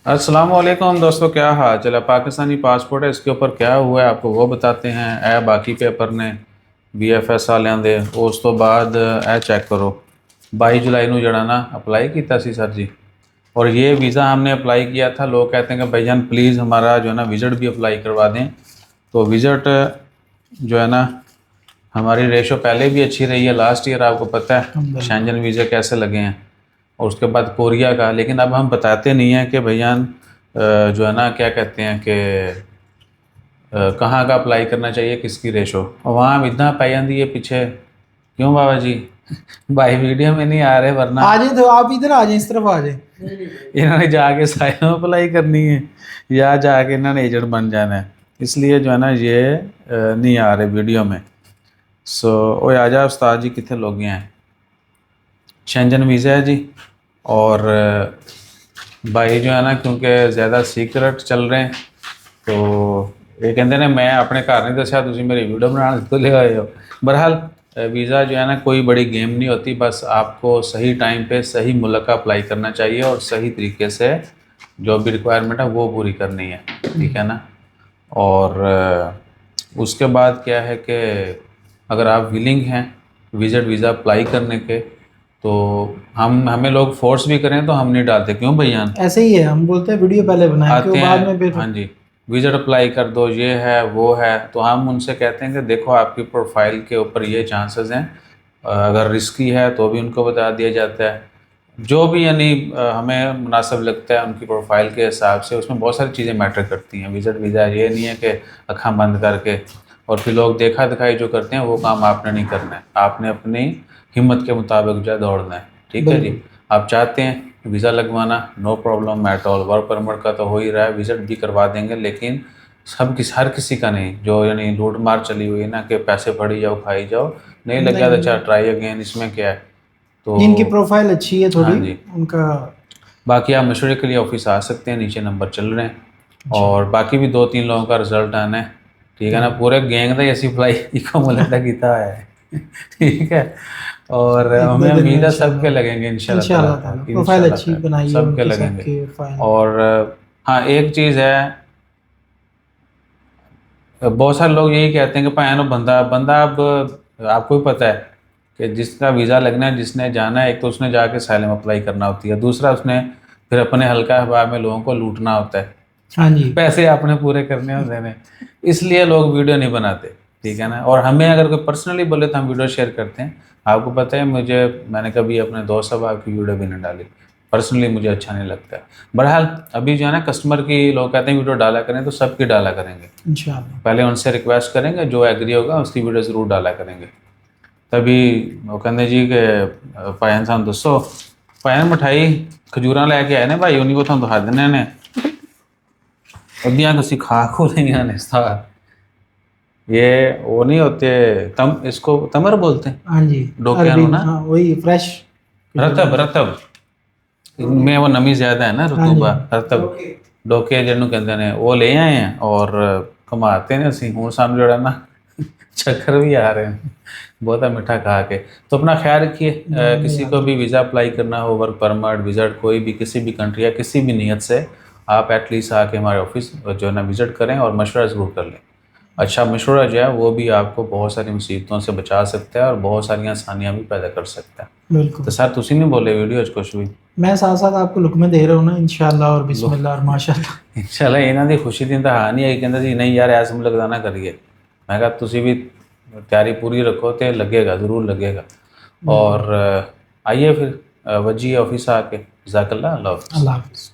अस्सलाम वालेकुम दोस्तों, क्या हाल चला। पाकिस्तानी पासपोर्ट है, इसके ऊपर क्या हुआ है आपको वो बताते हैं। ए बाकी पेपर ने BFS वालिਆਂ ਦੇ ਉਸ ਤੋਂ ਬਾਅਦ ਇਹ चेक करो 22 जुलाई ਨੂੰ ਜਿਹੜਾ ना अप्लाई किया सी सर जी। और ये वीज़ा हमने अप्लाई किया था। लोग कहते हैं कि भाईजान प्लीज़ हमारा जो है ना विज़िट भी अप्लाई करवा दें। तो विज़िट जो है ना हमारी रेशो पहले भी अच्छी रही है। लास्ट ईयर आपको पता है शेंजन वीज़े कैसे लगे हैं, और उसके बाद कोरिया का। लेकिन अब हम बताते नहीं हैं कि भाईजान जो है ना क्या कहते हैं कि कहाँ का अप्लाई करना चाहिए, किसकी रेशो। और वहाँ हम इतना पै जाती है पीछे। क्यों बाबा जी भाई वीडियो में नहीं आ रहे, वरना आ जाए तो आप इधर आ जाए, इस तरफ आ जाए। इन्होंने जाके साइम अप्लाई करनी है या जाके इन्होंने एजेंट बन जाना है, इसलिए जो है ना ये नहीं आ रहे वीडियो में। सो ओ आ जा उस्ताद जी, कितने लोग हैं। शेंजन वीज़ा है जी। और भाई जो है ना क्योंकि ज़्यादा सीक्रेट चल रहे हैं, तो ये कहते ने मैं अपने घर नहीं दसिया, तुम मेरी वीडियो बनाने तो ले आए हो। बहरहाल वीज़ा जो है ना कोई बड़ी गेम नहीं होती, बस आपको सही टाइम पे सही मुल्क का अप्लाई करना चाहिए और सही तरीके से जो भी रिक्वायरमेंट है वो पूरी करनी है, ठीक है ना। और उसके बाद क्या है कि अगर आप विलिंग हैं विजिट वीज़ा अप्लाई करने के, तो हमें लोग फोर्स भी करें तो हम नहीं डालते। क्यों भैया, ऐसे ही है, हम बोलते हैं वीडियो पहले बनाए आते क्यों बाद में हैं फिर। हाँ जी विजिट अप्लाई कर दो, ये है वो है, तो हम उनसे कहते हैं कि देखो आपकी प्रोफाइल के ऊपर ये चांसेस हैं, अगर रिस्की है तो भी उनको बता दिया जाता है। जो भी यानी हमें मुनासिब लगता है उनकी प्रोफाइल के हिसाब से, उसमें बहुत सारी चीज़ें मैटर करती हैं। विजिट वीज़ा ये नहीं है कि अक्खां बंद करके और फिर लोग देखा दिखाई जो करते हैं वो काम आपने नहीं करना है। आपने अपनी हिम्मत के मुताबिक जो है दौड़ना है, ठीक है जी। आप चाहते हैं वीज़ा लगवाना, no problem at all. Work permit का तो हो ही रहा है, विजिट भी करवा देंगे, लेकिन हर किसी का नहीं। जो यानी लूट मार चली हुई है ना कि पैसे पड़ी जाओ खाई जाओ, नहीं लग गया तो अच्छा ट्राई अगेन, इसमें क्या है। तो जिनकी प्रोफाइल अच्छी है थोड़ी, हाँ जी, उनका बाकी आप मशवरे के लिए ऑफिस आ सकते हैं, नीचे नंबर चल रहे हैं। और बाकी भी 2-3 लोगों का रिजल्ट आना है, ठीक है ना। पूरे गैंग का ऐसी अप्लाई इको मुल्क किया है ठीक है। और हमें उम्मीद है सबके लगेंगे इंशाल्लाह ताला, प्रोफाइल अच्छी बनाई है सबके उनकी, लगेंगे। सबके फाइल। और हाँ एक चीज़ है, बहुत सारे लोग यही कहते हैं कि भाई बंदा बंदा अब आपको भी पता है कि जिसका वीज़ा लगना है, जिसने जाना है, एक तो उसने जाके साइलम अप्लाई करना होती है, दूसरा उसने फिर अपने हल्का हवा में लोगों को लूटना होता है। हाँ जी, पैसे आपने पूरे करने होते हैं, इसलिए लोग वीडियो नहीं बनाते, ठीक है ना। और हमें अगर कोई पर्सनली बोले तो हम वीडियो शेयर करते हैं। आपको पता है मैंने कभी अपने दोस्त साहब की वीडियो भी नहीं डाली, पर्सनली मुझे अच्छा नहीं लगता। बहरहाल अभी जो है ना कस्टमर की लोग कहते हैं वीडियो डाला करें, तो सबकी डाला करेंगे इंशाल्लाह। पहले उनसे रिक्वेस्ट करेंगे, जो एग्री होगा उसकी वीडियो ज़रूर डाला करेंगे। तभी वो कहते जी कि भाई सानू दसो भाई मिठाई खजूर लैके आए ने भाई, उन्हीं को तुम दिखा देने ने अद्धियां कसी खा खो रही ने सार। ये वो नहीं होते इसको तमर बोलते हैं हाँ जी, डोकिया अरबी, ना, हाँ वही फ्रेश रतब रतब में वो नमी ज़्यादा है ना, हाँ जी, रतूबा रतब डोके जिन्हों कहते हैं, वो ले आए हैं और घुमाते हैं असी। हूँ सानू जोड़ा ना चक्कर भी आ रहे हैं बहुत है मिठा खा के। तो अपना ख्याल रखिए, किसी को भी वीज़ा अप्लाई करना हो, वर्क परमिट विजिट, कोई भी किसी भी कंट्री या किसी भी नीयत से, आप एटलीस्ट आके हमारे ऑफिस जो है ना विज़िट करें और मशवरा ज़रूर कर लें। अच्छा मशवरा जो है वो भी आपको बहुत सारी मुसीबतों से बचा सकता है और बहुत सारी आसानियाँ भी पैदा कर सकता है। बिल्कुल। तो सर तुसी नहीं बोले वीडियो कुछ भी, मैं साथ साथ आपको लुकमे दे रहा हूँ ना, इंशाल्लाह और बिस्मिल्लाह और माशाल्लाह। इंशाल्लाह इन्हों की खुशी की इंतहा नहीं आई। कहते जी नहीं यार ऐसा मुल्क ना करिए। मैं कहा तुसी भी तैयारी पूरी रखो तो लगेगा, ज़रूर लगेगा। और आइए फिर वजी ऑफिस आके जज़ाकल्लाह, अल्लाह हाफ़िज़। अल्लाह हाफ़िज़।